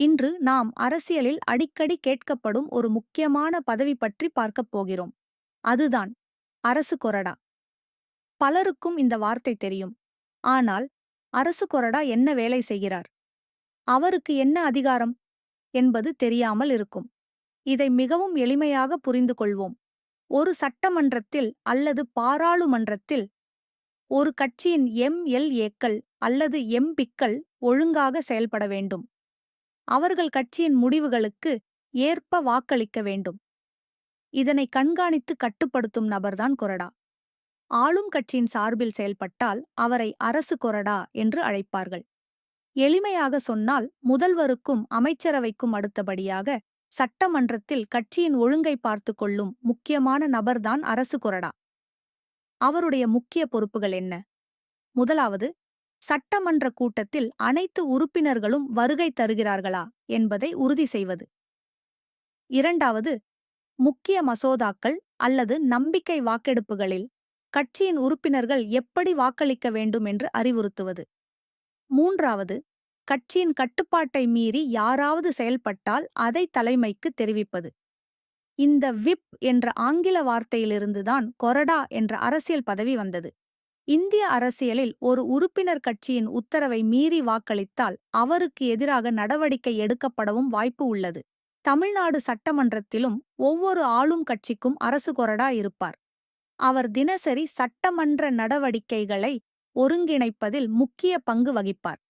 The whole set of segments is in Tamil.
இன்று நாம் அரசியலில் அடிக்கடி கேட்கப்படும் ஒரு முக்கியமான பதவி பற்றி பார்க்கப் போகிறோம். அதுதான் அரசு கொறடா. பலருக்கும் இந்த வார்த்தை தெரியும். ஆனால் அரசு கொறடா என்ன வேலை செய்கிறார்? அவருக்கு என்ன அதிகாரம் என்பது தெரியாமல் இருக்கும். இதை மிகவும் எளிமையாக புரிந்து கொள்வோம். ஒரு சட்டமன்றத்தில் அல்லது பாராளுமன்றத்தில் ஒரு கட்சியின் எம்.எல்.ஏக்கள் அல்லது எம்பிக்கள் ஒழுங்காக செயல்பட வேண்டும். அவர்கள் கட்சியின் முடிவுகளுக்கு ஏற்ப வாக்களிக்க வேண்டும். இதனை கண்காணித்து கட்டுப்படுத்தும் நபர்தான் கொறடா. ஆளும் கட்சியின் சார்பில் செயல்பட்டால் அவரை அரசு கொறடா என்று அழைப்பார்கள். எளிமையாக சொன்னால் முதல்வருக்கும் அமைச்சரவைக்கும் அடுத்தபடியாக சட்டமன்றத்தில் கட்சியின் ஒழுங்கை பார்த்து கொள்ளும் முக்கியமான நபர்தான் அரசு கொறடா. அவருடைய முக்கிய பொறுப்புகள் என்ன? முதலாவது, சட்டமன்ற கூட்டத்தில் அனைத்து உறுப்பினர்களும் வருகை தருகிறார்களா என்பதை உறுதி செய்வது. இரண்டாவது, முக்கிய மசோதாக்கள் அல்லது நம்பிக்கை வாக்கெடுப்புகளில் கட்சியின் உறுப்பினர்கள் எப்படி வாக்களிக்க வேண்டும் என்று அறிவுறுத்துவது. மூன்றாவது, கட்சியின் கட்டுப்பாட்டை மீறி யாராவது செயல்பட்டால் அதை தலைமைக்கு தெரிவிப்பது. இந்த விப் என்ற ஆங்கில வார்த்தையிலிருந்துதான் கொறடா என்ற அரசியல் பதவி வந்தது. இந்திய அரசியலில் ஒரு உறுப்பினர் கட்சியின் உத்தரவை மீறி வாக்களித்தால் அவருக்கு எதிராக நடவடிக்கை எடுக்கப்படவும் வாய்ப்பு உள்ளது. தமிழ்நாடு சட்டமன்றத்திலும் ஒவ்வொரு ஆளும் கட்சிக்கும் அரசு கொறடா இருப்பார். அவர் தினசரி சட்டமன்ற நடவடிக்கைகளை ஒருங்கிணைப்பதில் முக்கிய பங்கு வகிப்பார்.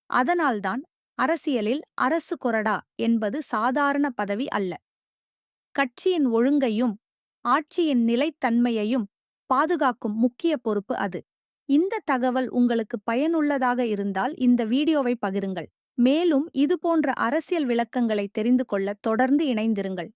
அதனால்தான் அரசியலில் அரசு கொறடா என்பது சாதாரண பதவி அல்ல. கட்சியின் ஒழுங்கையும் ஆட்சியின் நிலைத்தன்மையையும் பாதுகாக்கும் முக்கிய பொறுப்பு அது. இந்த தகவல் உங்களுக்கு பயனுள்ளதாக இருந்தால் இந்த வீடியோவை பகிருங்கள். மேலும் இதுபோன்ற அரசியல் விளக்கங்களை தெரிந்து கொள்ள தொடர்ந்து இணைந்திருங்கள்.